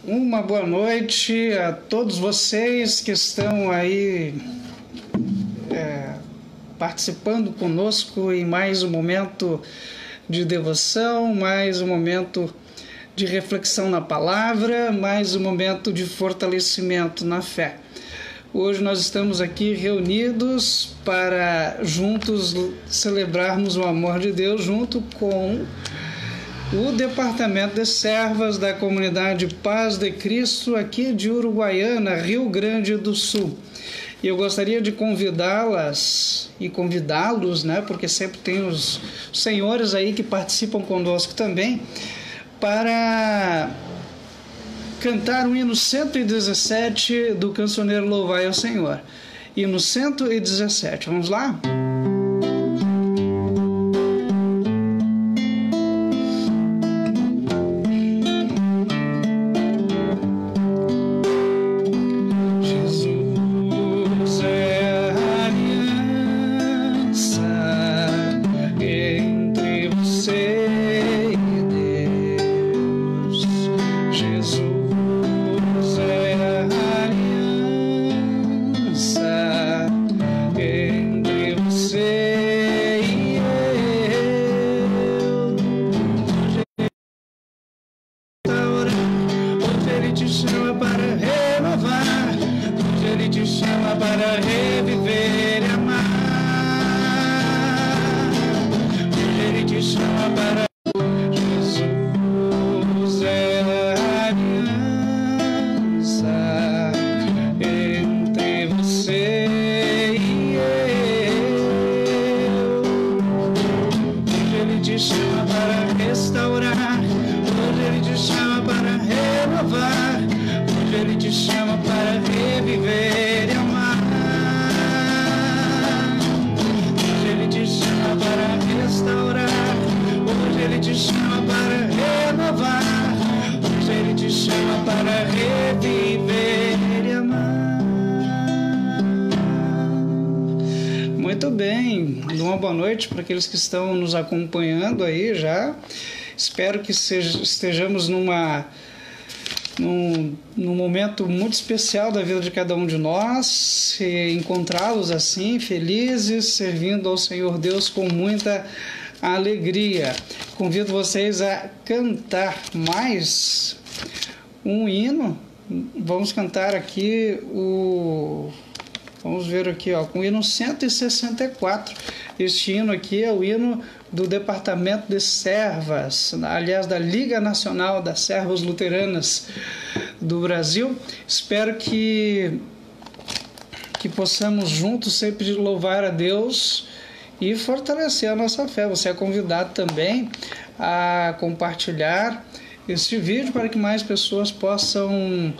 Uma boa noite a todos vocês que estão aí participando conosco em mais um momento de devoção, mais um momento de reflexão na palavra, mais um momento de fortalecimento na fé. Hoje nós estamos aqui reunidos para juntos celebrarmos o amor de Deus junto com o Departamento de Servas da Comunidade Paz de Cristo aqui de Uruguaiana, Rio Grande do Sul. E eu gostaria de convidá-las e convidá-los, porque sempre tem os senhores aí que participam conosco também, para cantar o hino 117 do cancioneiro Louvai ao Senhor. Hino 117, vamos lá? Muito bem, uma boa noite para aqueles que estão nos acompanhando aí já. Espero que estejamos num momento muito especial da vida de cada um de nós, encontrá-los assim, felizes, servindo ao Senhor Deus com muita alegria. Convido vocês a cantar mais um hino. Vamos cantar aqui Vamos ver aqui, com o hino 164. Este hino aqui é o hino do Departamento de Servas, aliás, da Liga Nacional das Servas Luteranas do Brasil. Espero que possamos juntos sempre louvar a Deus e fortalecer a nossa fé. Você é convidado também a compartilhar este vídeo para que mais pessoas possam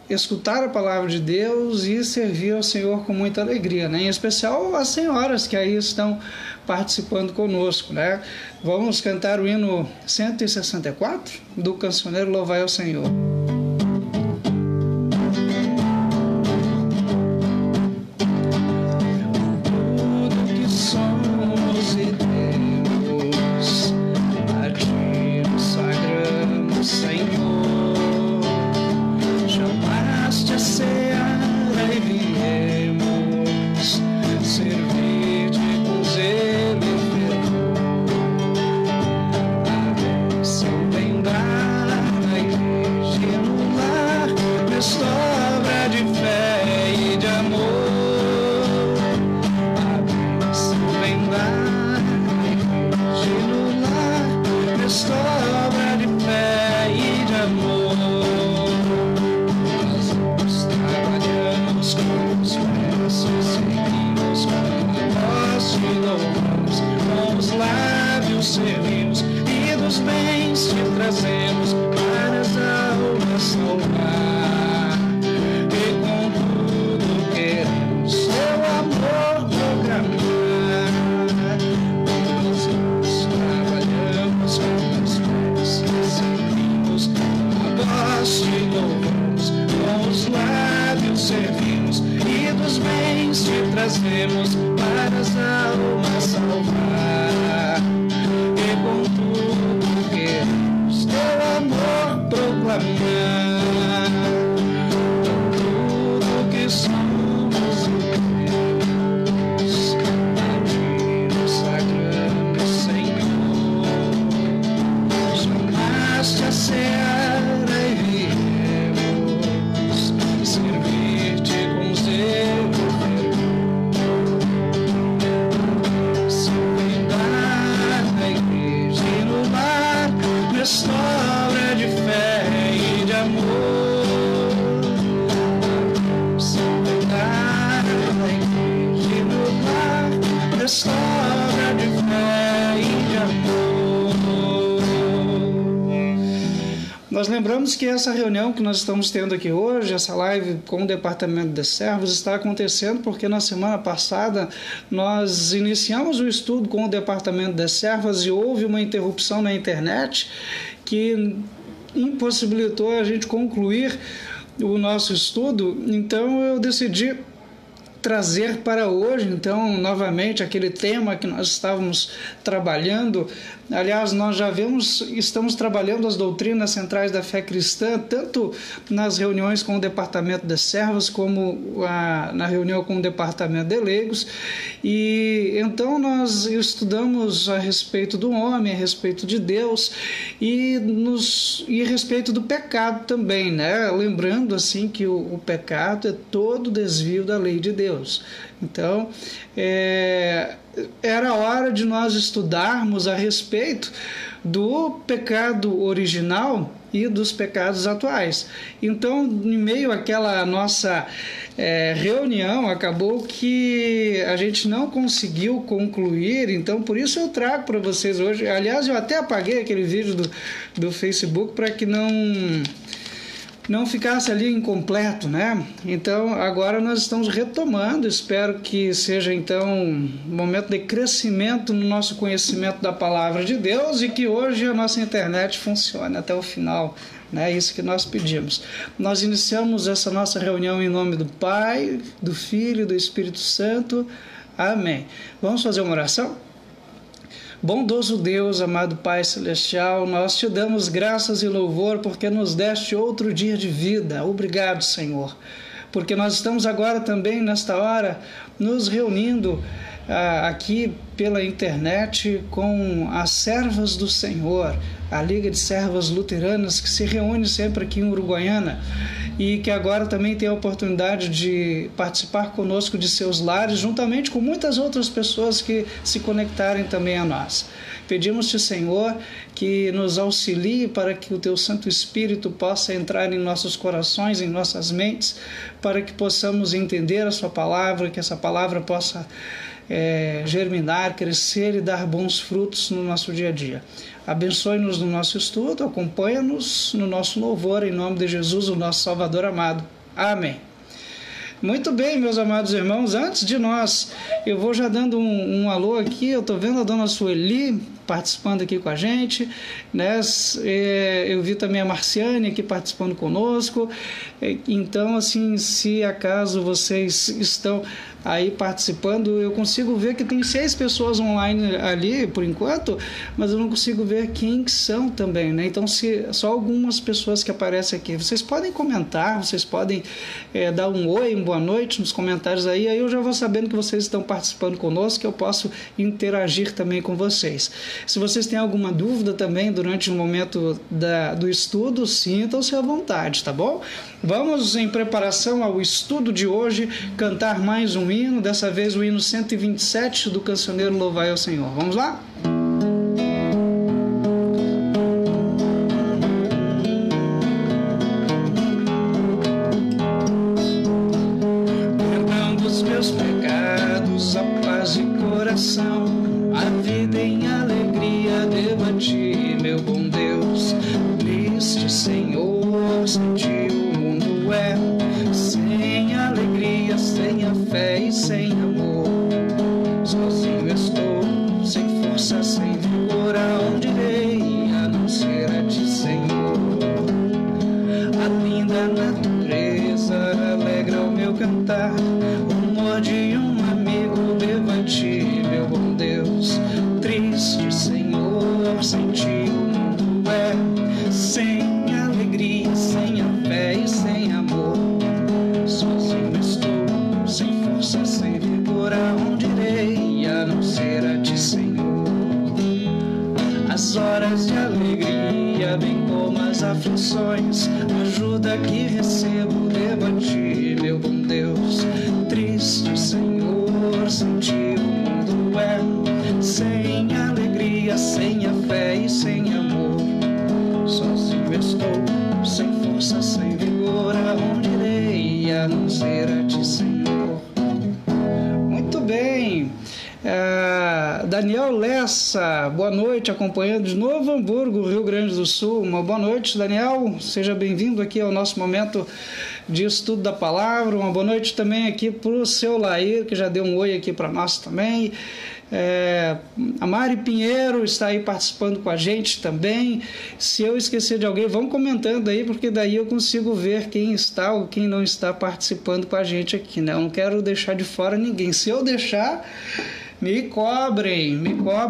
escutar a palavra de Deus e servir ao Senhor com muita alegria, Em especial as senhoras que aí estão participando conosco, Vamos cantar o hino 164 do cancioneiro Louvai ao Senhor. trazemos para as almas salvar, e com tudo queremos teu amor proclamar tudo que somos Deus, a ti nos sagramos, Senhor. Chamaste a seara e viemos servir-te com zelo. Esta obra de fé e de amor, sem pecar na igreja e no lar, esta obra de fé e de amor. Nós lembramos que essa reunião que nós estamos tendo aqui hoje, essa live com o Departamento de Servos, está acontecendo porque na semana passada nós iniciamos o estudo com o Departamento de Servos e houve uma interrupção na internet que impossibilitou a gente concluir o nosso estudo. Então eu decidi trazer para hoje, então, novamente, aquele tema que nós estávamos trabalhando. Aliás, nós já estamos trabalhando as doutrinas centrais da fé cristã, tanto nas reuniões com o Departamento de Servos, como na reunião com o Departamento de Leigos. E então nós estudamos a respeito do homem, a respeito de Deus e a respeito do pecado também, né? Lembrando assim que o pecado é todo desvio da lei de Deus. Então, era hora de nós estudarmos a respeito do pecado original e dos pecados atuais. Então, em meio àquela nossa reunião, acabou que a gente não conseguiu concluir, então por isso eu trago para vocês hoje. Aliás, eu até apaguei aquele vídeo do Facebook para que não ficasse ali incompleto, né? Então, agora nós estamos retomando, espero que seja então um momento de crescimento no nosso conhecimento da Palavra de Deus e que hoje a nossa internet funcione até o final, né? Isso que nós pedimos. Nós iniciamos essa nossa reunião em nome do Pai, do Filho e do Espírito Santo. Amém. Vamos fazer uma oração? Bondoso Deus, amado Pai Celestial, nós te damos graças e louvor porque nos deste outro dia de vida. Obrigado, Senhor, porque nós estamos agora também, nesta hora, nos reunindo aqui pela internet com as servas do Senhor, a Liga de Servas Luteranas, que se reúne sempre aqui em Uruguaiana e que agora também tem a oportunidade de participar conosco de seus lares, juntamente com muitas outras pessoas que se conectarem também a nós. Pedimos-te, Senhor, que nos auxilie para que o Teu Santo Espírito possa entrar em nossos corações, em nossas mentes, para que possamos entender a Sua palavra, que essa palavra possa germinar, crescer e dar bons frutos no nosso dia a dia. Abençoe-nos no nosso estudo, acompanha-nos no nosso louvor, em nome de Jesus, o nosso Salvador amado. Amém. Muito bem, meus amados irmãos, antes de eu vou já dando um alô aqui, eu estou vendo a dona Sueli participando aqui com a gente, né? Eu vi também a Marciane aqui participando conosco, então assim, se acaso vocês estão aí participando, eu consigo ver que tem 6 pessoas online ali por enquanto, mas eu não consigo ver quem são também, né? Então, só algumas pessoas que aparecem aqui. Vocês podem comentar, vocês podem dar um oi, uma boa noite nos comentários aí eu já vou sabendo que vocês estão participando conosco, que eu posso interagir também com vocês. Se vocês têm alguma dúvida também durante o momento do estudo, sintam-se à vontade, tá bom? Vamos, em preparação ao estudo de hoje, cantar mais um hino, dessa vez o hino 127 do cancioneiro Louvai ao Senhor. Vamos lá? Perdão dos meus pecados, a paz de coração, a vida em alegria devo a ti, meu bom Deus. Triste, Senhor, sem ti o mundo é sem alegria, sem a fé e sem amor. Sozinho estou, sem força, sem vigor, aonde irei a não ser a ti, Senhor. A linda natureza alegra o meu cantar, o amor de um amigo devo a ti, meu bom Deus. Triste, Senhor, sem ti o mundo é sem alegria, paz e alegria, bem como as aflições, ajuda que recebo, devo a ti, meu bom Deus. Triste, Senhor, sem ti o mundo é sem alegria, sem a fé e sem amor. Sozinho estou, sem força, sem vigor, aonde irei a não ser a ti, Senhor? Muito bem. Daniel Lessa, boa noite, acompanhando de Novo Hamburgo, Rio Grande do Sul. Uma boa noite, Daniel, seja bem-vindo aqui ao nosso momento de estudo da palavra. Uma boa noite também aqui para o seu Lair, que já deu um oi aqui para nós também. A Mari Pinheiro está aí participando com a gente também. Se eu esquecer de alguém, vão comentando aí, porque daí eu consigo ver quem está ou quem não está participando com a gente aqui, né? Eu não quero deixar de fora ninguém. Se eu deixar, me cobrem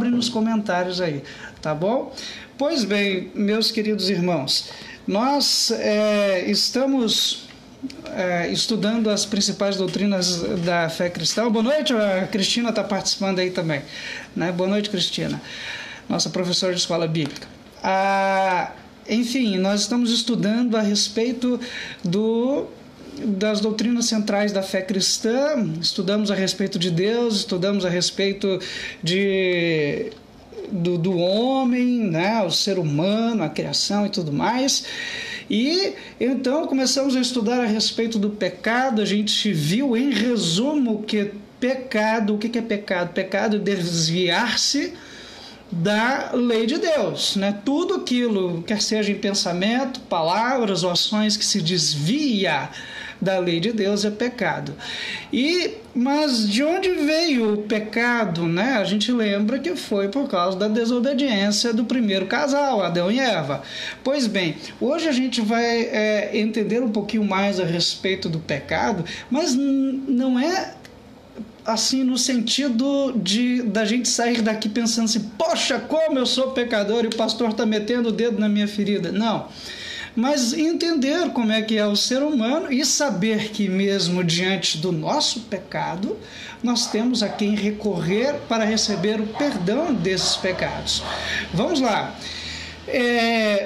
nos comentários aí, tá bom? Pois bem, meus queridos irmãos, nós estamos estudando as principais doutrinas da fé cristã. Boa noite, a Cristina está participando aí também, né? Boa noite, Cristina, nossa professora de escola bíblica. Enfim, nós estamos estudando a respeito das doutrinas centrais da fé cristã, estudamos a respeito de Deus, estudamos a respeito do homem, né, o ser humano, a criação e tudo mais. E então começamos a estudar a respeito do pecado. A gente viu em resumo que pecado, o que é pecado? Pecado é desviar-se da lei de Deus, né? Tudo aquilo, quer seja em pensamento, palavras ou ações que se desvia da lei de Deus é pecado. Mas de onde veio o pecado, né? A gente lembra que foi por causa da desobediência do primeiro casal, Adão e Eva. Pois bem, hoje a gente vai entender um pouquinho mais a respeito do pecado, mas não é assim no sentido da gente sair daqui pensando assim, poxa, como eu sou pecador e o pastor está metendo o dedo na minha ferida. Não. Mas entender como é que é o ser humano e saber que mesmo diante do nosso pecado, nós temos a quem recorrer para receber o perdão desses pecados. Vamos lá.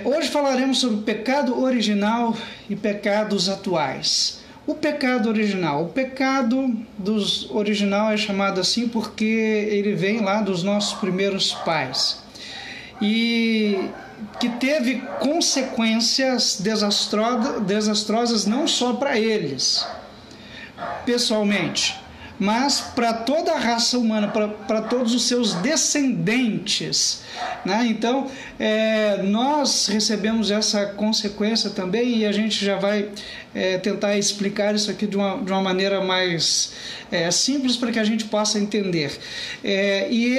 Hoje falaremos sobre o pecado original e pecados atuais. O pecado original. O pecado original é chamado assim porque ele vem lá dos nossos primeiros pais. E que teve consequências desastrosas não só para eles, pessoalmente, mas para toda a raça humana, para todos os seus descendentes, né? Então, nós recebemos essa consequência também, e a gente já vai tentar explicar isso aqui de uma maneira mais simples para que a gente possa entender. E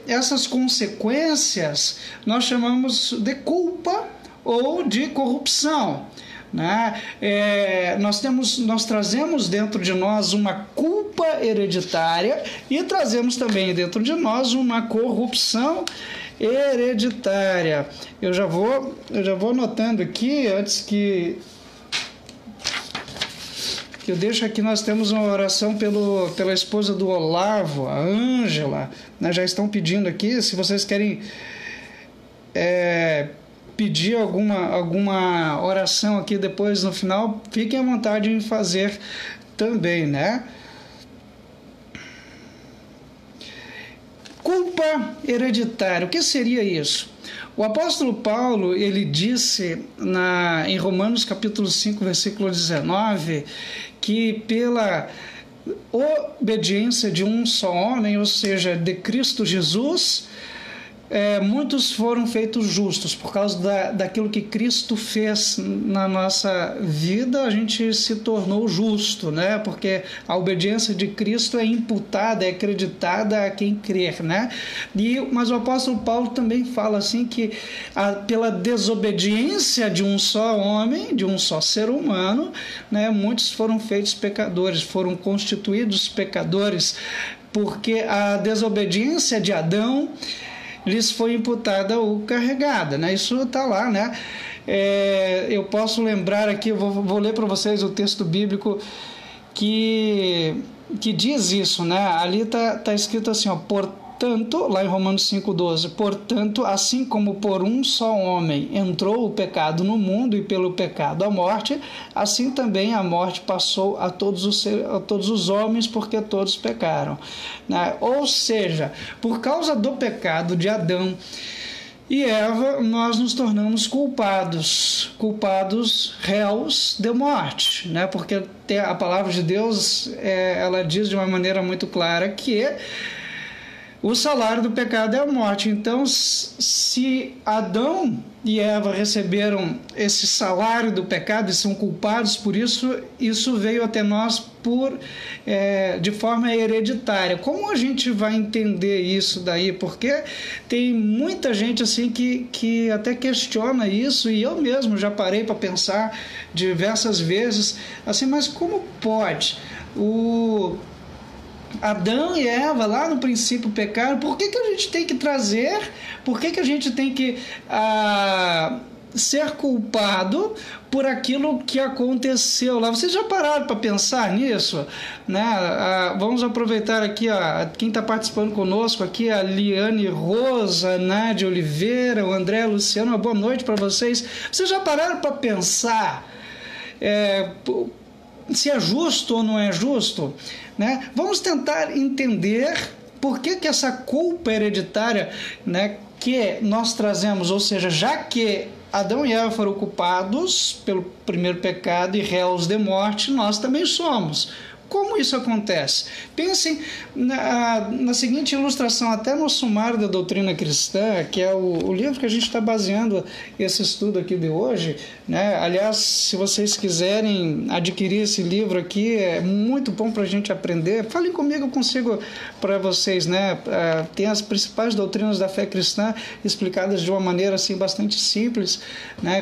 essas consequências nós chamamos de culpa ou de corrupção, né? Nós trazemos dentro de nós uma culpa hereditária e trazemos também dentro de nós uma corrupção hereditária. Eu já vou anotando aqui, antes que eu deixo aqui. Nós temos uma oração pela esposa do Olavo, a Ângela, né? Já estão pedindo aqui, se vocês querem pedir alguma oração aqui depois no final, fiquem à vontade em fazer também, né? Culpa hereditária, o que seria isso? O apóstolo Paulo, ele disse em Romanos capítulo 5, versículo 19, que pela obediência de um só homem, ou seja, de Cristo Jesus, muitos foram feitos justos. Por causa daquilo que Cristo fez na nossa vida, a gente se tornou justo, né? Porque a obediência de Cristo é imputada, é acreditada a quem crer, né? Mas o apóstolo Paulo também fala assim que pela desobediência de um só homem, de um só ser humano, né, muitos foram feitos pecadores, foram constituídos pecadores, porque a desobediência de Adão lhes foi imputada ou carregada, né? Isso está lá, né? Eu posso lembrar aqui, eu vou ler para vocês o texto bíblico que diz isso, né? Ali está escrito assim, ó, Portanto, lá em Romanos 5,12, portanto, assim como por um só homem entrou o pecado no mundo e pelo pecado a morte, assim também a morte passou a todos os homens, porque todos pecaram. Ou seja, por causa do pecado de Adão e Eva, nós nos tornamos culpados réus de morte, porque a palavra de Deus ela diz de uma maneira muito clara que o salário do pecado é a morte. Então, se Adão e Eva receberam esse salário do pecado e são culpados por isso, isso veio até nós de forma hereditária. Como a gente vai entender isso daí? Porque tem muita gente assim que até questiona isso, e eu mesmo já parei para pensar diversas vezes, assim, mas como pode Adão e Eva, lá no princípio, pecaram? Por que a gente tem que trazer? Por que a gente tem que ser culpado por aquilo que aconteceu lá? Vocês já pararam para pensar nisso? Vamos aproveitar aqui, quem está participando conosco aqui, a Liane Rosa, a Nádia Oliveira, o André Luciano, uma boa noite para vocês. Vocês já pararam para pensar se é justo ou não é justo? Vamos tentar entender por que essa culpa hereditária que nós trazemos, ou seja, já que Adão e Eva foram culpados pelo primeiro pecado e réus de morte, nós também somos. Como isso acontece? Pensem na seguinte ilustração, até no Sumário da Doutrina Cristã, que é o livro que a gente está baseando esse estudo aqui de hoje. Aliás, se vocês quiserem adquirir esse livro aqui, é muito bom para a gente aprender. Falem comigo, eu consigo para vocês. Tem as principais doutrinas da fé cristã explicadas de uma maneira assim, bastante simples,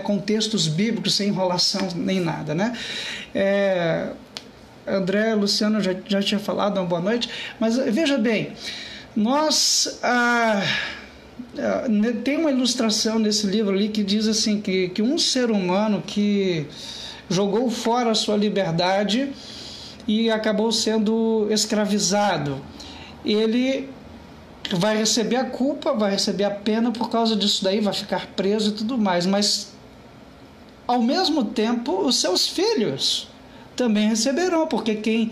com textos bíblicos, sem enrolação nem nada. André, Luciano já tinha falado, uma boa noite, mas veja bem, nós tem uma ilustração nesse livro ali que diz assim que um ser humano que jogou fora a sua liberdade e acabou sendo escravizado, ele vai receber a culpa, vai receber a pena por causa disso daí, vai ficar preso e tudo mais, mas ao mesmo tempo os seus filhos também receberão, porque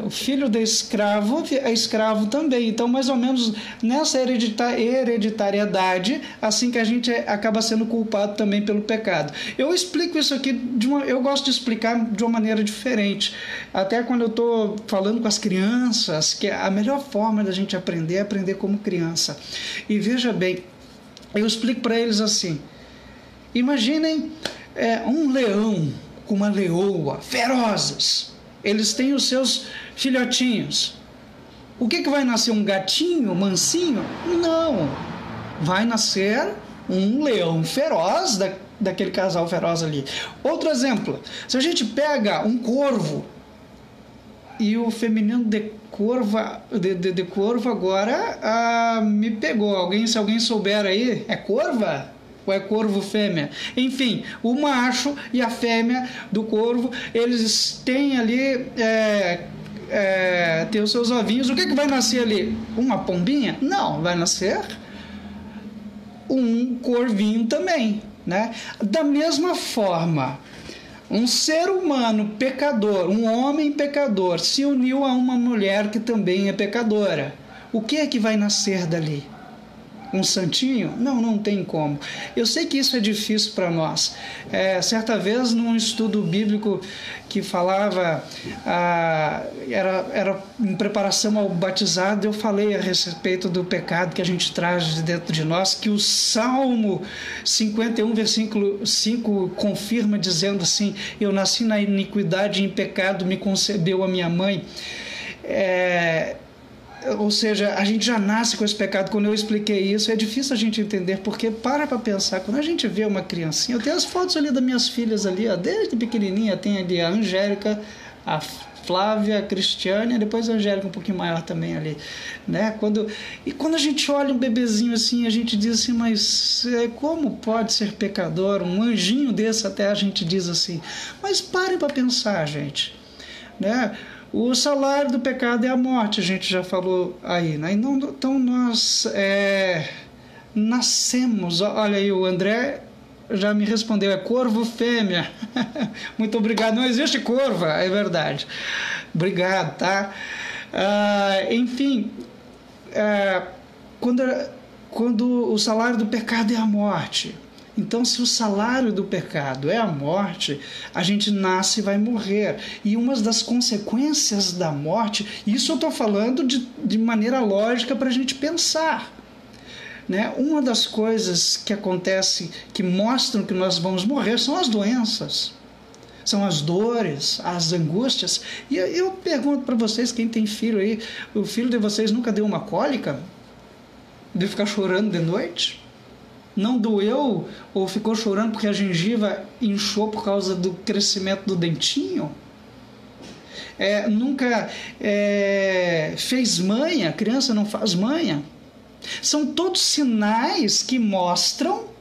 o filho do escravo é escravo também. Então, mais ou menos nessa hereditariedade, assim que a gente acaba sendo culpado também pelo pecado. Eu explico isso aqui, eu gosto de explicar de uma maneira diferente. Até quando eu estou falando com as crianças, que a melhor forma da gente aprender é aprender como criança. E veja bem, eu explico para eles assim: imaginem um leão com uma leoa, ferozes. Eles têm os seus filhotinhos. O que vai nascer? Um gatinho mansinho? Não. Vai nascer um leão feroz daquele casal feroz ali. Outro exemplo. Se a gente pega um corvo e o feminino de corvo agora me pegou. Se alguém souber aí, é corva? Ou é corvo fêmea? Enfim, o macho e a fêmea do corvo, eles têm ali tem os seus ovinhos. O que vai nascer ali? Uma pombinha? Não, vai nascer um corvinho também, Da mesma forma, um ser humano pecador, um homem pecador, se uniu a uma mulher que também é pecadora. O que é que vai nascer dali? Um santinho? Não tem como. Eu sei que isso é difícil para nós. Certa vez, num estudo bíblico que falava, era em preparação ao batizado, eu falei a respeito do pecado que a gente traz de dentro de nós, que o Salmo 51, versículo 5 confirma, dizendo assim: eu nasci na iniquidade e em pecado me concebeu a minha mãe. Ou seja, a gente já nasce com esse pecado. Quando eu expliquei isso, é difícil a gente entender, porque para pensar, quando a gente vê uma criancinha, eu tenho as fotos ali das minhas filhas ali, desde pequenininha, tem ali a Angélica, a Flávia, a Cristiane, e depois a Angélica um pouquinho maior também ali, E quando a gente olha um bebezinho assim, a gente diz assim, mas como pode ser pecador? Um anjinho desse, até a gente diz assim. Mas parem para pensar, gente, O salário do pecado é a morte, a gente já falou aí, né? Então nós nascemos, olha aí, o André já me respondeu, é corvo fêmea. Muito obrigado, não existe corva, é verdade. Obrigado, tá? Enfim, quando o salário do pecado é a morte, então se o salário do pecado é a morte, a gente nasce e vai morrer. E uma das consequências da morte, isso eu estou falando de maneira lógica para a gente pensar, né? Uma das coisas que acontece, que mostram que nós vamos morrer, são as doenças, são as dores, as angústias. E eu pergunto para vocês, quem tem filho aí, o filho de vocês nunca deu uma cólica? De ficar chorando de noite? Não doeu ou ficou chorando porque a gengiva inchou por causa do crescimento do dentinho? Nunca fez manha? A criança não faz manha? São todos sinais que mostram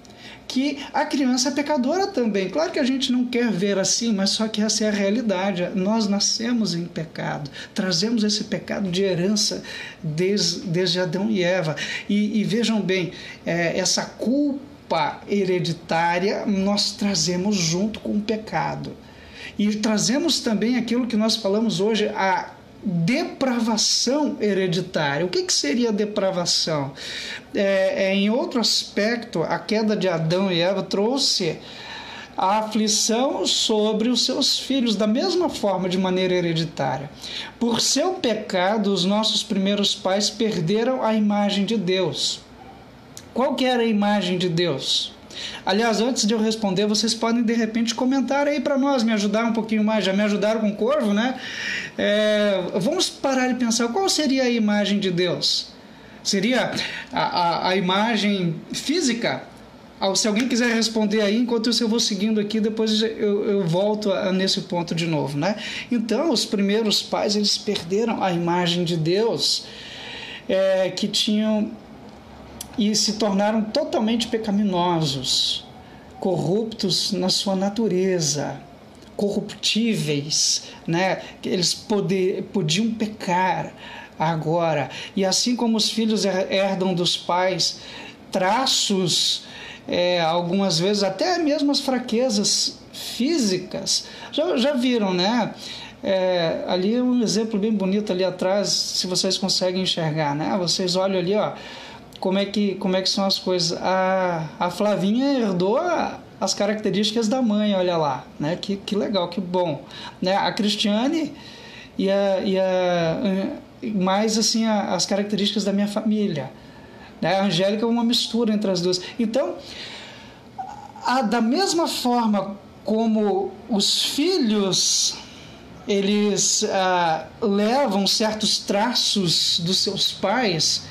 que a criança é pecadora também. Claro que a gente não quer ver assim, mas só que essa é a realidade. Nós nascemos em pecado, trazemos esse pecado de herança desde Adão e Eva. E vejam bem, essa culpa hereditária nós trazemos junto com o pecado. E trazemos também aquilo que nós falamos hoje, a depravação hereditária. O que seria a depravação? Em outro aspecto, a queda de Adão e Eva trouxe a aflição sobre os seus filhos, da mesma forma, de maneira hereditária. Por seu pecado, os nossos primeiros pais perderam a imagem de Deus. Qual que era a imagem de Deus? Aliás, antes de eu responder, vocês podem de repente comentar aí para nós, me ajudar um pouquinho mais. Já me ajudaram com o corvo, né? Vamos parar e pensar, qual seria a imagem de Deus? Seria a imagem física? Se alguém quiser responder aí, enquanto isso eu vou seguindo aqui, depois eu volto nesse ponto de novo, né? Então, os primeiros pais, eles perderam a imagem de Deus, que tinham, e se tornaram totalmente pecaminosos, corruptos na sua natureza, corruptíveis, né? Eles podiam pecar agora. E assim como os filhos herdam dos pais traços, algumas vezes até mesmo as fraquezas físicas, já viram, né? Ali é um exemplo bem bonito ali atrás, se vocês conseguem enxergar, né? Vocês olham ali, ó, como é que são as coisas. A Flavinha herdou as características da mãe, olha lá, né? Que legal, que bom, né? A Cristiane mais assim as características da minha família, né? A Angélica é uma mistura entre as duas. Então, da mesma forma como os filhos eles levam certos traços dos seus pais,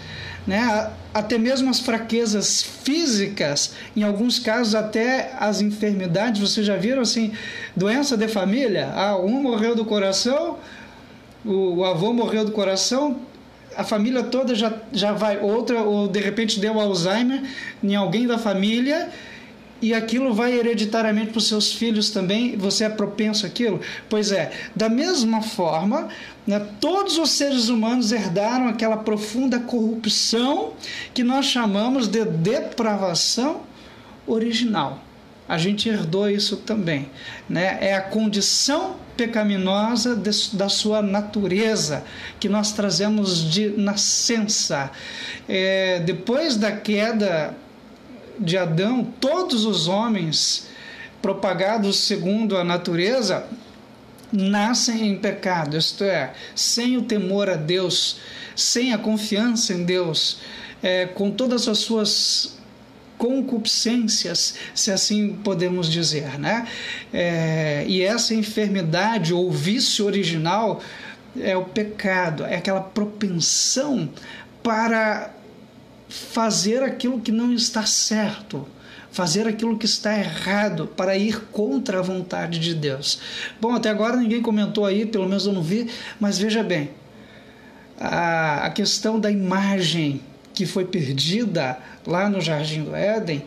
né? Até mesmo as fraquezas físicas, em alguns casos até as enfermidades. Vocês já viram assim, doença de família? Um morreu do coração, o avô morreu do coração, a família toda já vai, outra, ou de repente deu Alzheimer em alguém da família, e aquilo vai hereditariamente para os seus filhos também. Você é propenso àquilo? Pois da mesma forma, né, todos os seres humanos herdaram aquela profunda corrupção que nós chamamos de depravação original. A gente herdou isso também, né? É a condição pecaminosa da sua natureza que nós trazemos de nascença. Depois da queda de Adão, todos os homens propagados segundo a natureza nascem em pecado, isto é, sem o temor a Deus, sem a confiança em Deus, com todas as suas concupiscências, se assim podemos dizer, né? E essa enfermidade ou vício original é o pecado, é aquela propensão para fazer aquilo que não está certo, fazer aquilo que está errado, para ir contra a vontade de Deus. Bom, até agora ninguém comentou aí, pelo menos eu não vi, mas veja bem, a questão da imagem que foi perdida lá no Jardim do Éden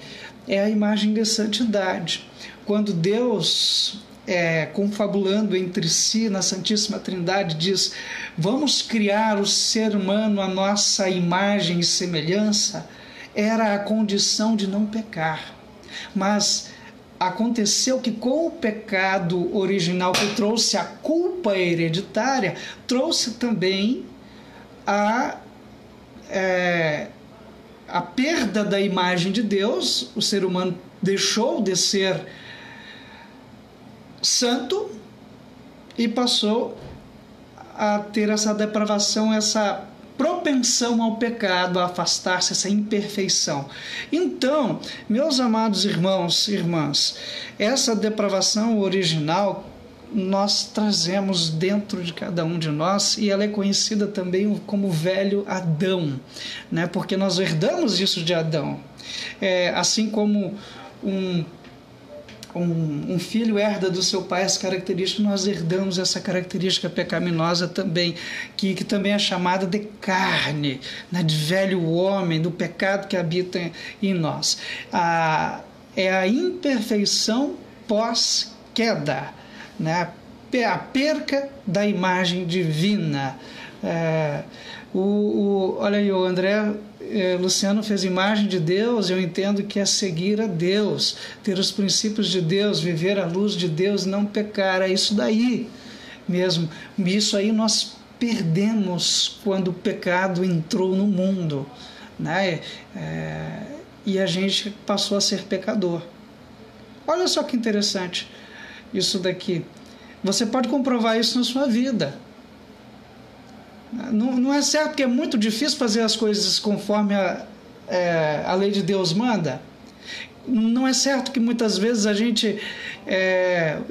é a imagem de santidade. Quando Deus confabulando entre si na Santíssima Trindade, diz: vamos criar o ser humano à nossa imagem e semelhança, era a condição de não pecar. Mas aconteceu que com o pecado original, que trouxe a culpa hereditária, trouxe também a perda da imagem de Deus. O ser humano deixou de ser santo e passou a ter essa depravação, essa propensão ao pecado, a afastar-se, essa imperfeição. Então, meus amados irmãos e irmãs, essa depravação original nós trazemos dentro de cada um de nós, e ela é conhecida também como velho Adão, né? Porque nós herdamos isso de Adão. Assim como um filho herda do seu pai as características, nós herdamos essa característica pecaminosa também, que também é chamada de carne, né? De velho homem, do pecado que habita em nós. É a imperfeição pós-queda, né? A perca da imagem divina. Olha aí, o André Luciano fez imagem de Deus. Eu entendo que é seguir a Deus, ter os princípios de Deus, viver à luz de Deus, não pecar. É isso daí mesmo. Isso aí nós perdemos quando o pecado entrou no mundo, né? E a gente passou a ser pecador. Olha só que interessante isso daqui. Você pode comprovar isso na sua vida. Não é certo que é muito difícil fazer as coisas conforme a lei de Deus manda? Não é certo que muitas vezes a gente,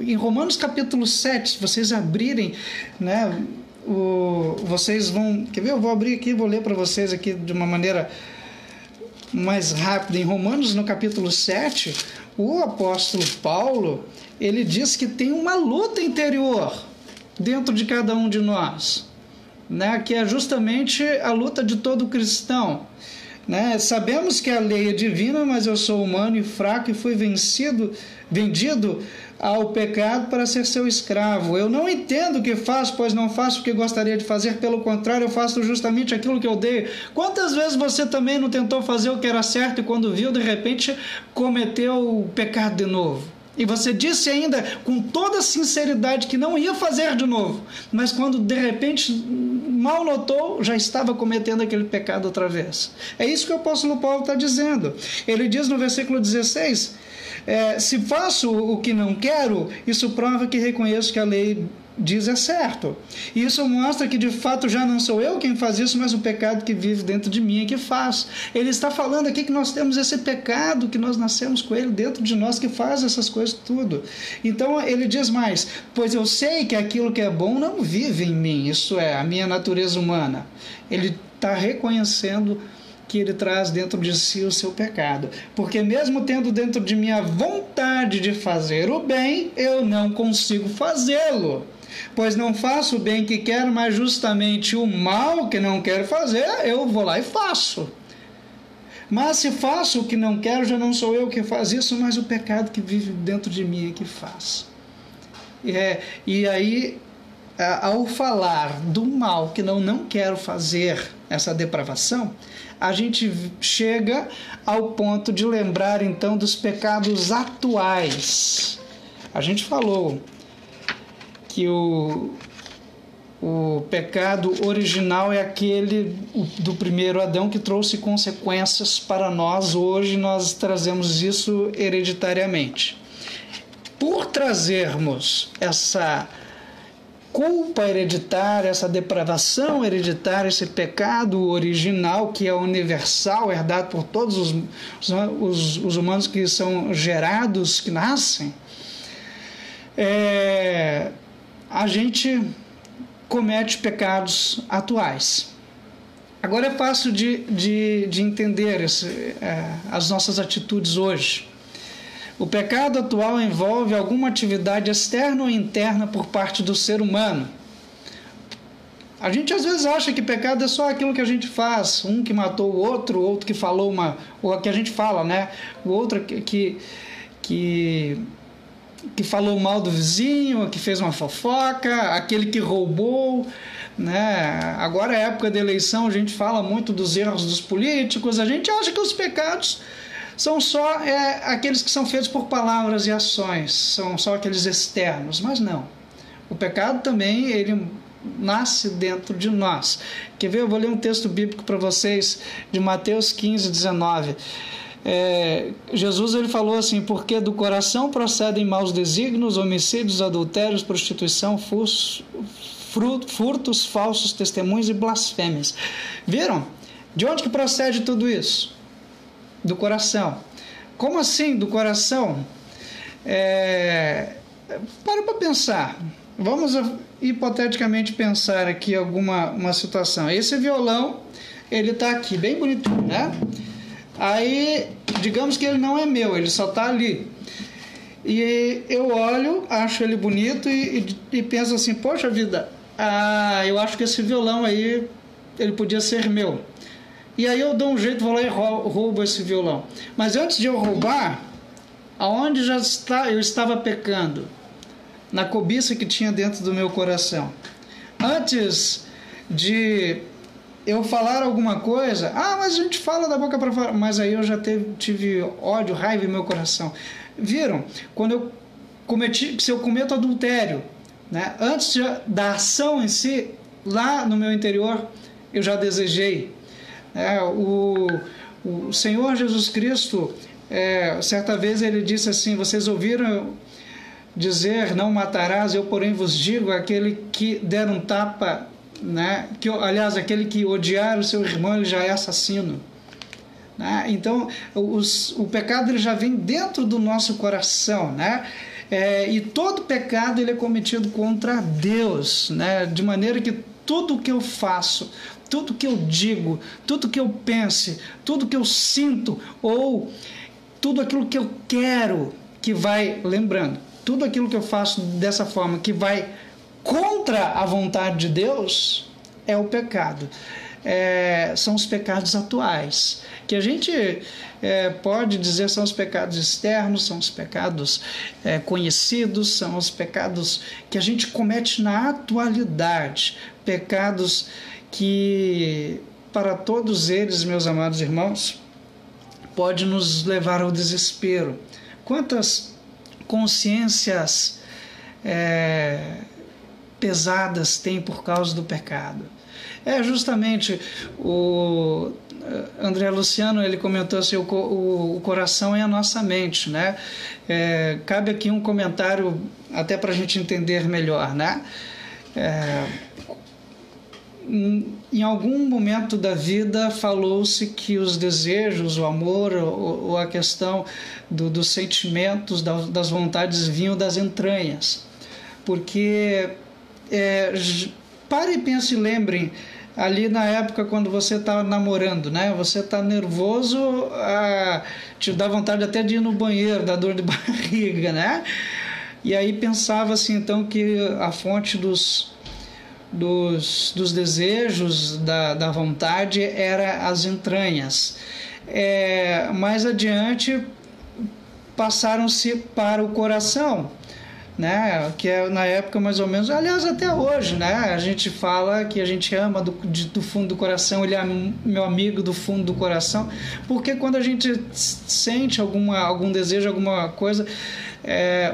em Romanos capítulo 7, se vocês abrirem, né, vocês vão... Quer ver? Eu vou abrir aqui e vou ler para vocês aqui de uma maneira mais rápida. Em Romanos, no capítulo 7, o apóstolo Paulo, ele diz que tem uma luta interior dentro de cada um de nós, né, que é justamente a luta de todo cristão, né? Sabemos que a lei é divina, mas eu sou humano e fraco e fui vendido ao pecado para ser seu escravo. Eu não entendo o que faço, pois não faço o que gostaria de fazer, pelo contrário, eu faço justamente aquilo que eu odeio. Quantas vezes você também não tentou fazer o que era certo e quando viu, de repente, cometeu o pecado de novo? E você disse ainda com toda sinceridade que não ia fazer de novo, mas quando de repente mal notou, já estava cometendo aquele pecado outra vez. É isso que o apóstolo Paulo está dizendo. Ele diz no versículo 16, se faço o que não quero, isso prova que reconheço que a lei diz é certo. E isso mostra que de fato já não sou eu quem faz isso, mas o pecado que vive dentro de mim é que faz. Ele está falando aqui que nós temos esse pecado, que nós nascemos com ele dentro de nós, que faz essas coisas tudo. Então ele diz mais, pois eu sei que aquilo que é bom não vive em mim, isso é, a minha natureza humana. Ele está reconhecendo que ele traz dentro de si o seu pecado, porque mesmo tendo dentro de mim a vontade de fazer o bem, eu não consigo fazê-lo. Pois não faço o bem que quero, mas justamente o mal que não quero fazer, eu vou lá e faço. Mas se faço o que não quero, já não sou eu que faz isso, mas o pecado que vive dentro de mim é que faz. E aí, ao falar do mal que não quero fazer, essa depravação, a gente chega ao ponto de lembrar então dos pecados atuais. A gente falou que o pecado original é aquele do primeiro Adão que trouxe consequências para nós. Hoje nós trazemos isso hereditariamente. Por trazermos essa culpa hereditária, essa depravação hereditária, esse pecado original que é universal, herdado por todos os humanos que são gerados, que nascem, a gente comete pecados atuais. Agora é fácil de entender as nossas atitudes hoje. O pecado atual envolve alguma atividade externa ou interna por parte do ser humano. A gente às vezes acha que pecado é só aquilo que a gente faz, um que matou o outro que falou ou que a gente fala, né? O outro que que falou mal do vizinho, que fez uma fofoca, aquele que roubou, né? Agora é época de eleição, a gente fala muito dos erros dos políticos, a gente acha que os pecados são só aqueles que são feitos por palavras e ações, são só aqueles externos, mas não. O pecado também, ele nasce dentro de nós. Quer ver? Eu vou ler um texto bíblico para vocês de Mateus 15, 19. Jesus ele falou assim: porque do coração procedem maus desígnios, homicídios, adultérios, prostituição, furtos, falsos testemunhos e blasfêmias. Viram? De onde que procede tudo isso? Do coração. Como assim do coração? Para pensar. Vamos hipoteticamente pensar aqui uma situação. Esse violão, ele está aqui, bem bonitinho, né? Aí, digamos que ele não é meu, ele só está ali. E eu olho, acho ele bonito e penso assim, poxa vida, eu acho que esse violão aí, ele podia ser meu. E aí eu dou um jeito, vou lá e roubo esse violão. Mas antes de eu roubar, aonde eu estava pecando? Na cobiça que tinha dentro do meu coração. Antes de eu falar alguma coisa, mas a gente fala da boca para fora, mas aí eu já tive ódio, raiva em meu coração. Viram? Se eu cometo adultério, né, antes da ação em si, lá no meu interior, eu já desejei. O Senhor Jesus Cristo, certa vez ele disse assim: vocês ouviram dizer, não matarás, eu porém vos digo, aquele que der um tapa, né, aliás, aquele que odiar o seu irmão, ele já é assassino. Né? Então, o pecado ele já vem dentro do nosso coração, né? E todo pecado ele é cometido contra Deus, né? De maneira que tudo que eu faço, tudo que eu digo, tudo que eu pense, tudo que eu sinto, ou tudo aquilo que eu quero, que vai, lembrando, tudo aquilo que eu faço dessa forma, que vai contra a vontade de Deus, é o pecado. São os pecados atuais, que a gente pode dizer são os pecados externos, são os pecados conhecidos, são os pecados que a gente comete na atualidade, pecados que, para todos eles, meus amados irmãos, pode nos levar ao desespero. Quantas consciências pesadas tem por causa do pecado? Justamente o André Luciano, ele comentou assim, o coração é a nossa mente, né? Cabe aqui um comentário até para a gente entender melhor, né? Em algum momento da vida falou-se que os desejos, o amor ou a questão dos sentimentos, das vontades vinham das entranhas, porque pare e pense e lembrem ali na época quando você está namorando, né? Você está nervoso, te dá vontade até de ir no banheiro, dá dor de barriga, né? E aí pensava-se então que a fonte dos desejos, da vontade, era as entranhas. Mais adiante passaram-se para o coração, né? Que é na época mais ou menos, aliás até hoje, né? A gente fala que a gente ama do fundo do coração, ele é meu amigo do fundo do coração, porque quando a gente sente algum desejo, alguma coisa,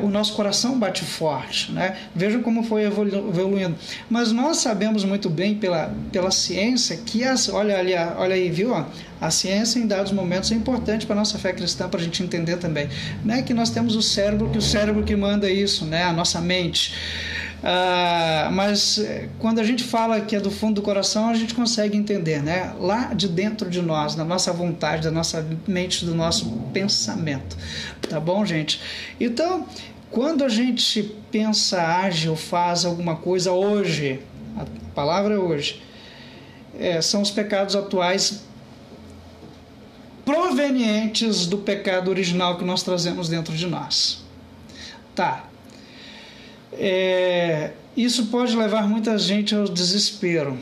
o nosso coração bate forte, né? Vejam como foi evoluindo. Mas nós sabemos muito bem pela ciência que olha aí, viu? A ciência em dados momentos é importante para a nossa fé cristã, para a gente entender também, né? Que nós temos o cérebro que manda isso, né? A nossa mente. Mas quando a gente fala que é do fundo do coração, a gente consegue entender, né? Lá de dentro de nós, da nossa vontade, da nossa mente, do nosso pensamento. Tá bom, gente? Então, quando a gente pensa, age ou faz alguma coisa hoje, a palavra é hoje, são os pecados atuais provenientes do pecado original que nós trazemos dentro de nós. Tá. Isso pode levar muita gente ao desespero,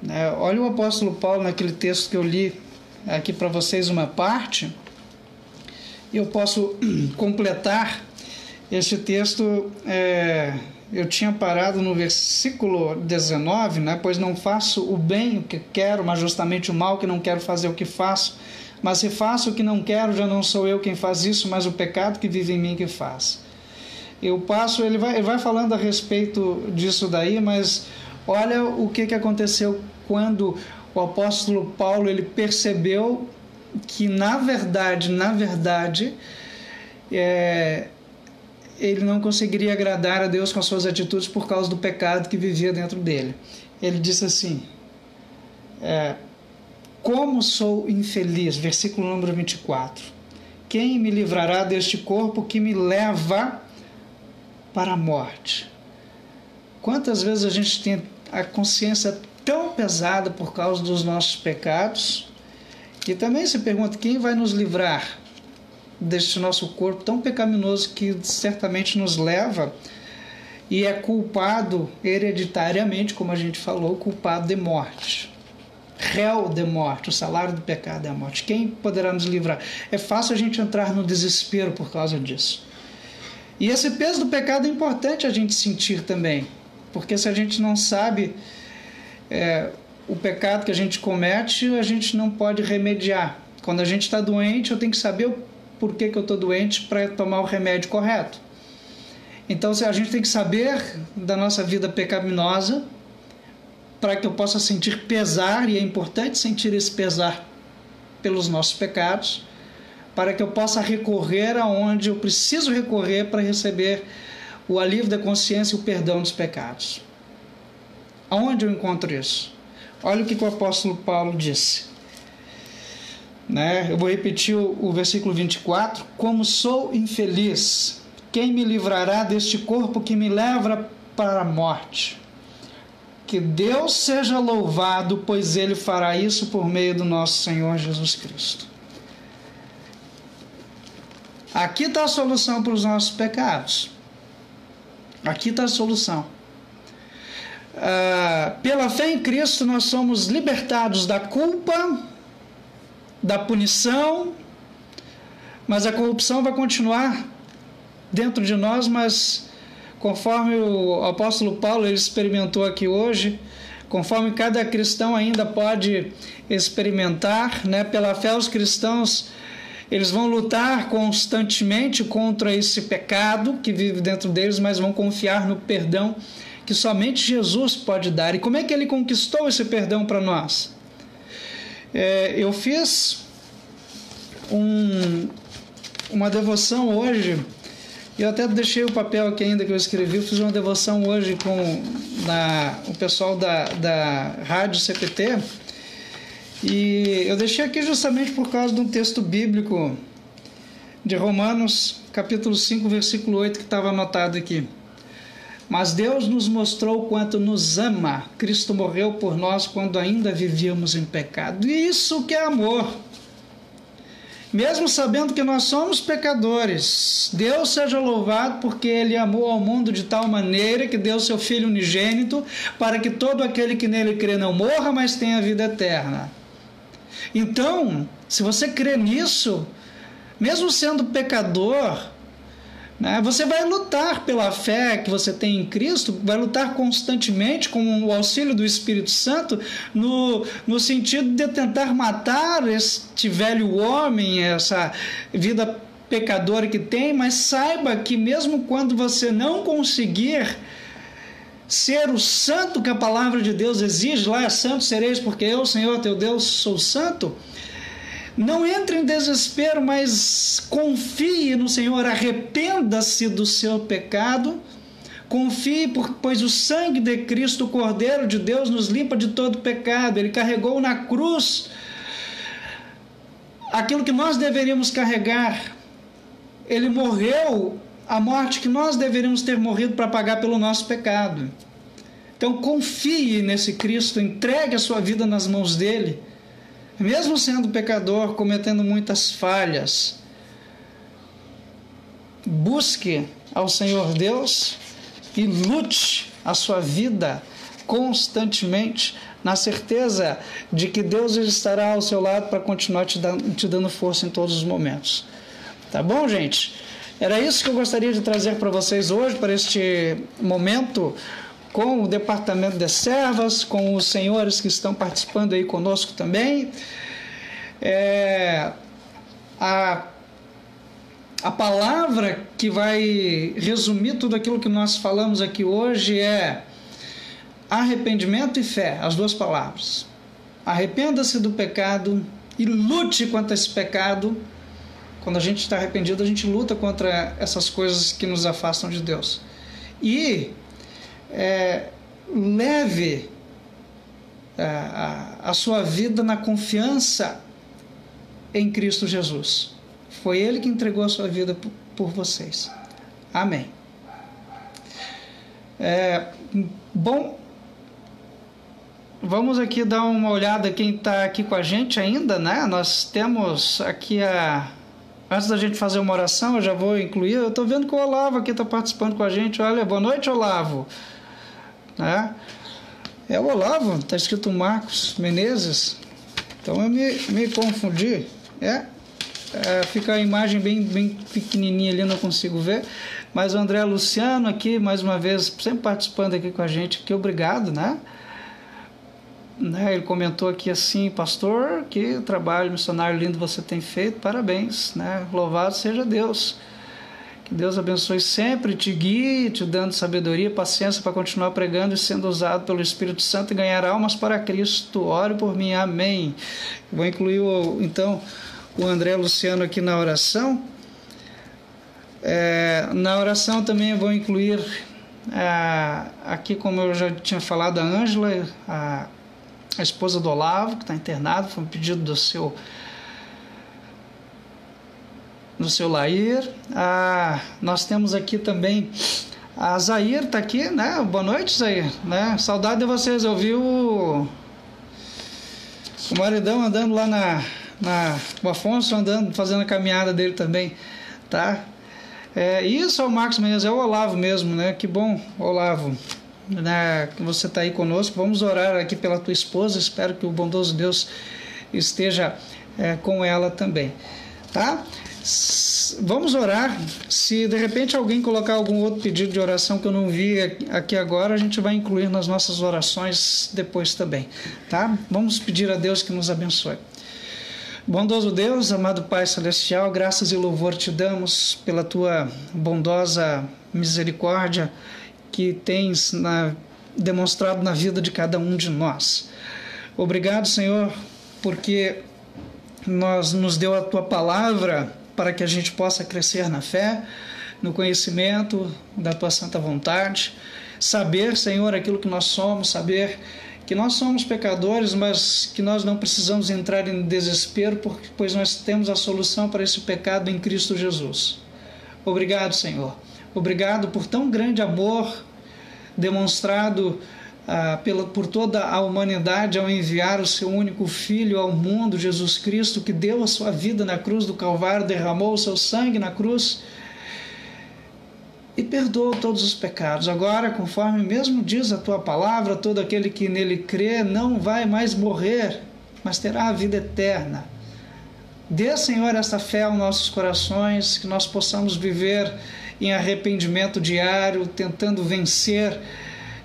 né? Olha o apóstolo Paulo naquele texto que eu li aqui para vocês uma parte, eu posso completar Este texto, eu tinha parado no versículo 19, né? Pois não faço o bem o que quero, mas justamente o mal que não quero fazer o que faço. Mas se faço o que não quero, já não sou eu quem faz isso, mas o pecado que vive em mim que faz. Ele vai falando a respeito disso daí, mas olha o que aconteceu quando o apóstolo Paulo ele percebeu que na verdade, ele não conseguiria agradar a Deus com as suas atitudes por causa do pecado que vivia dentro dele. Ele disse assim, como sou infeliz, versículo número 24, quem me livrará deste corpo que me leva para a morte? Quantas vezes a gente tem a consciência tão pesada por causa dos nossos pecados, e também se pergunta quem vai nos livrar deste nosso corpo tão pecaminoso que certamente nos leva e é culpado hereditariamente, como a gente falou, culpado de morte, réu de morte, o salário do pecado é a morte. Quem poderá nos livrar? É fácil a gente entrar no desespero por causa disso. E esse peso do pecado é importante a gente sentir também, porque se a gente não sabe o pecado que a gente comete, a gente não pode remediar. Quando a gente está doente, eu tenho que saber o porquê que eu estou doente para tomar o remédio correto. Então a gente tem que saber da nossa vida pecaminosa para que eu possa sentir pesar, e é importante sentir esse pesar pelos nossos pecados, para que eu possa recorrer aonde eu preciso recorrer para receber o alívio da consciência e o perdão dos pecados. Aonde eu encontro isso? Olha o que o apóstolo Paulo disse. Eu vou repetir o versículo 24. Como sou infeliz, quem me livrará deste corpo que me leva para a morte? Que Deus seja louvado, pois Ele fará isso por meio do nosso Senhor Jesus Cristo. Aqui está a solução para os nossos pecados. Aqui está a solução. Pela fé em Cristo nós somos libertados da culpa, da punição, mas a corrupção vai continuar dentro de nós, mas conforme o apóstolo Paulo ele experimentou aqui hoje, conforme cada cristão ainda pode experimentar, pela fé os cristãos eles vão lutar constantemente contra esse pecado que vive dentro deles, mas vão confiar no perdão que somente Jesus pode dar. E como é que ele conquistou esse perdão para nós? Eu fiz uma devoção hoje, eu até deixei o papel aqui ainda que eu escrevi, eu fiz uma devoção hoje com o pessoal da Rádio CPT, e eu deixei aqui justamente por causa de um texto bíblico de Romanos, capítulo 5, versículo 8, que estava anotado aqui. Mas Deus nos mostrou o quanto nos ama. Cristo morreu por nós quando ainda vivíamos em pecado. Isso que é amor. Mesmo sabendo que nós somos pecadores, Deus seja louvado porque Ele amou ao mundo de tal maneira que deu seu Filho unigênito para que todo aquele que nele crê não morra, mas tenha vida eterna. Então, se você crê nisso, mesmo sendo pecador, você vai lutar pela fé que você tem em Cristo, vai lutar constantemente com o auxílio do Espírito Santo no sentido de tentar matar este velho homem, essa vida pecadora que tem, mas saiba que mesmo quando você não conseguir ser o santo que a palavra de Deus exige, lá é santo sereis porque eu, Senhor teu Deus, sou santo. Não entre em desespero, mas confie no Senhor, arrependa-se do seu pecado, confie, pois o sangue de Cristo, o Cordeiro de Deus, nos limpa de todo pecado. Ele carregou na cruz aquilo que nós deveríamos carregar. Ele morreu a morte que nós deveríamos ter morrido para pagar pelo nosso pecado. Então confie nesse Cristo, entregue a sua vida nas mãos dele. Mesmo sendo pecador, cometendo muitas falhas, busque ao Senhor Deus e lute a sua vida constantemente, na certeza de que Deus estará ao seu lado para continuar te dando força em todos os momentos. Tá bom, gente? Era isso que eu gostaria de trazer para vocês hoje, para este momento, com o Departamento de Servas, com os senhores que estão participando aí conosco também. A palavra que vai resumir tudo aquilo que nós falamos aqui hoje é arrependimento e fé, as duas palavras. Arrependa-se do pecado e lute contra esse pecado. Quando a gente está arrependido, a gente luta contra essas coisas que nos afastam de Deus. E leve a sua vida na confiança em Cristo Jesus. Foi Ele que entregou a sua vida por vocês. Amém. Bom, vamos aqui dar uma olhada quem está aqui com a gente ainda, né? Nós temos aqui Antes da gente fazer uma oração, eu já vou incluir. Eu estou vendo que o Olavo aqui está participando com a gente. Olha, boa noite, Olavo. É o Olavo, está escrito Marcos Menezes. Então eu me confundi. Fica a imagem bem pequenininha ali, não consigo ver. Mas o André Luciano aqui, mais uma vez, sempre participando aqui com a gente. Aqui, obrigado, né? Ele comentou aqui assim: pastor, que trabalho missionário lindo você tem feito, parabéns, né? Louvado seja Deus. Que Deus abençoe sempre, te guie, te dando sabedoria, paciência para continuar pregando e sendo usado pelo Espírito Santo e ganhar almas para Cristo. Ore por mim, amém. Vou incluir então o André Luciano aqui na oração. Na oração também eu vou incluir aqui, como eu já tinha falado, a Ângela, a esposa do Olavo, que está internado, foi um pedido do seu Lair. Nós temos aqui também a Zair, está aqui, né? Boa noite, Zair, né? Saudade de vocês. Eu vi o maridão andando lá o Afonso andando, fazendo a caminhada dele também, tá? Isso é o Marcos Menezes, é o Olavo mesmo, né? Que bom, Olavo, né, que você está aí conosco. Vamos orar aqui pela tua esposa. Espero que o bondoso Deus esteja com ela também, tá? Vamos orar. Se de repente alguém colocar algum outro pedido de oração que eu não vi aqui agora, a gente vai incluir nas nossas orações depois também, tá? Vamos pedir a Deus que nos abençoe. Bondoso Deus, amado Pai Celestial, graças e louvor te damos pela tua bondosa misericórdia que tens demonstrado na vida de cada um de nós. Obrigado, Senhor, porque nos deu a tua palavra para que a gente possa crescer na fé, no conhecimento da tua santa vontade, saber, Senhor, aquilo que nós somos, saber que nós somos pecadores, mas que nós não precisamos entrar em desespero, pois nós temos a solução para esse pecado em Cristo Jesus. Obrigado, Senhor. Obrigado por tão grande amor demonstrado por toda a humanidade ao enviar o seu único Filho ao mundo, Jesus Cristo, que deu a sua vida na cruz do Calvário, derramou o seu sangue na cruz e perdoou todos os pecados. Agora, conforme mesmo diz a tua palavra, todo aquele que nele crê não vai mais morrer, mas terá a vida eterna. Dê, Senhor, esta fé aos nossos corações, que nós possamos viver em arrependimento diário, tentando vencer,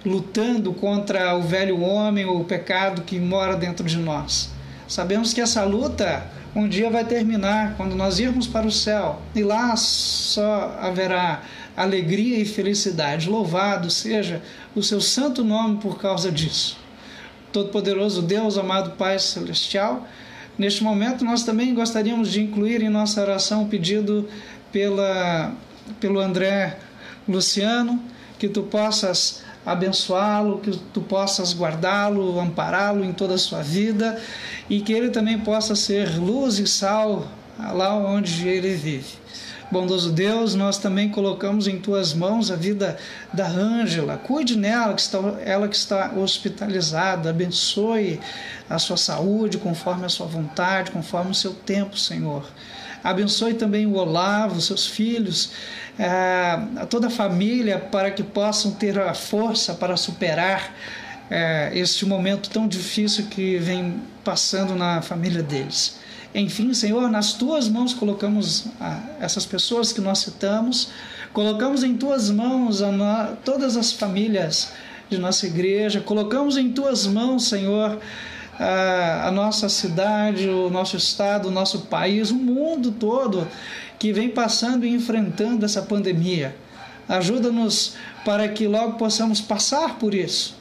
lutando contra o velho homem, o pecado que mora dentro de nós. Sabemos que essa luta um dia vai terminar, quando nós irmos para o céu, e lá só haverá alegria e felicidade. Louvado seja o seu santo nome por causa disso. Todo-Poderoso Deus, amado Pai Celestial, neste momento nós também gostaríamos de incluir em nossa oração o pedido pelo André Luciano, que tu possas abençoá-lo, que tu possas guardá-lo, ampará-lo em toda a sua vida, e que ele também possa ser luz e sal lá onde ele vive. Bondoso Deus, nós também colocamos em tuas mãos a vida da Ângela. Cuide nela, ela que está hospitalizada. Abençoe a sua saúde conforme a sua vontade, conforme o seu tempo, Senhor. Abençoe também o Olavo, seus filhos, a toda a família, para que possam ter a força para superar este momento tão difícil que vem passando na família deles. Enfim, Senhor, nas Tuas mãos colocamos essas pessoas que nós citamos, colocamos em Tuas mãos todas as famílias de nossa igreja, colocamos em Tuas mãos, Senhor, a nossa cidade, o nosso estado, o nosso país, o mundo todo que vem passando e enfrentando essa pandemia. Ajuda-nos para que logo possamos passar por isso,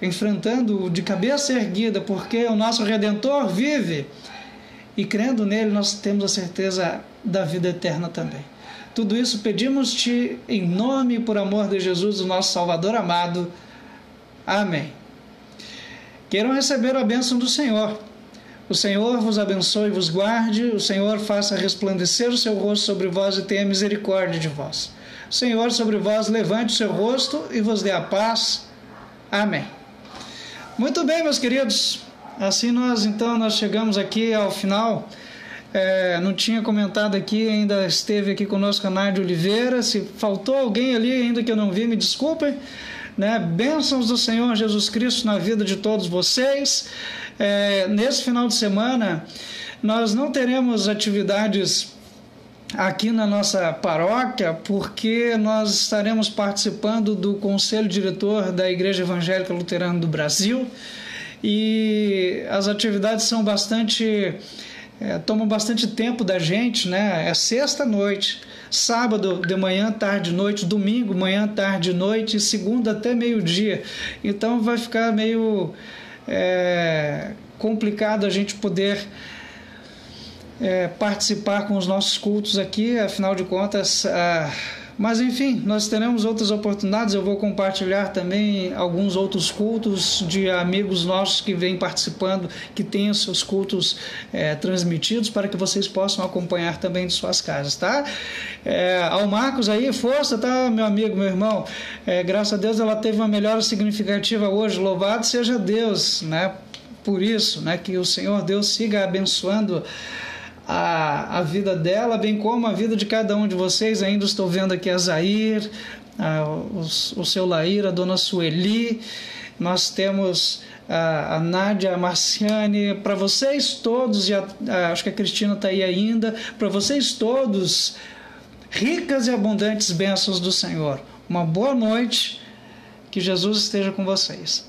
enfrentando de cabeça erguida, porque o nosso Redentor vive e crendo nele nós temos a certeza da vida eterna também. Tudo isso pedimos-te em nome e por amor de Jesus, o nosso Salvador amado. Amém. Queiram receber a bênção do Senhor. O Senhor vos abençoe e vos guarde, o Senhor faça resplandecer o seu rosto sobre vós e tenha misericórdia de vós. O Senhor sobre vós levante o seu rosto e vos dê a paz. Amém. Muito bem, meus queridos. Assim nós chegamos aqui ao final. Não tinha comentado aqui, ainda esteve aqui conosco a Nádia Oliveira. Se faltou alguém ali ainda que eu não vi, me desculpem. Bênçãos do Senhor Jesus Cristo na vida de todos vocês. Nesse final de semana nós não teremos atividades aqui na nossa paróquia, porque nós estaremos participando do Conselho Diretor da Igreja Evangélica Luterana do Brasil, e as atividades são tomam bastante tempo da gente, É sexta-noite, sábado de manhã, tarde, noite, domingo, manhã, tarde, noite, segunda até meio-dia. Então vai ficar meio complicado a gente poder participar com os nossos cultos aqui, afinal de contas. Mas enfim, nós teremos outras oportunidades. Eu vou compartilhar também alguns outros cultos de amigos nossos que vêm participando, que têm os seus cultos transmitidos, para que vocês possam acompanhar também de suas casas, tá? Ao Marcos aí, força, tá, meu amigo, meu irmão? Graças a Deus ela teve uma melhora significativa hoje, louvado seja Deus, por isso, que o Senhor Deus siga abençoando a vida dela, bem como a vida de cada um de vocês. Ainda estou vendo aqui a Zair, o seu Lair, a dona Sueli, nós temos a Nádia, a Marciane, para vocês todos, e acho que a Cristina está aí ainda, para vocês todos, ricas e abundantes bênçãos do Senhor. Uma boa noite, que Jesus esteja com vocês.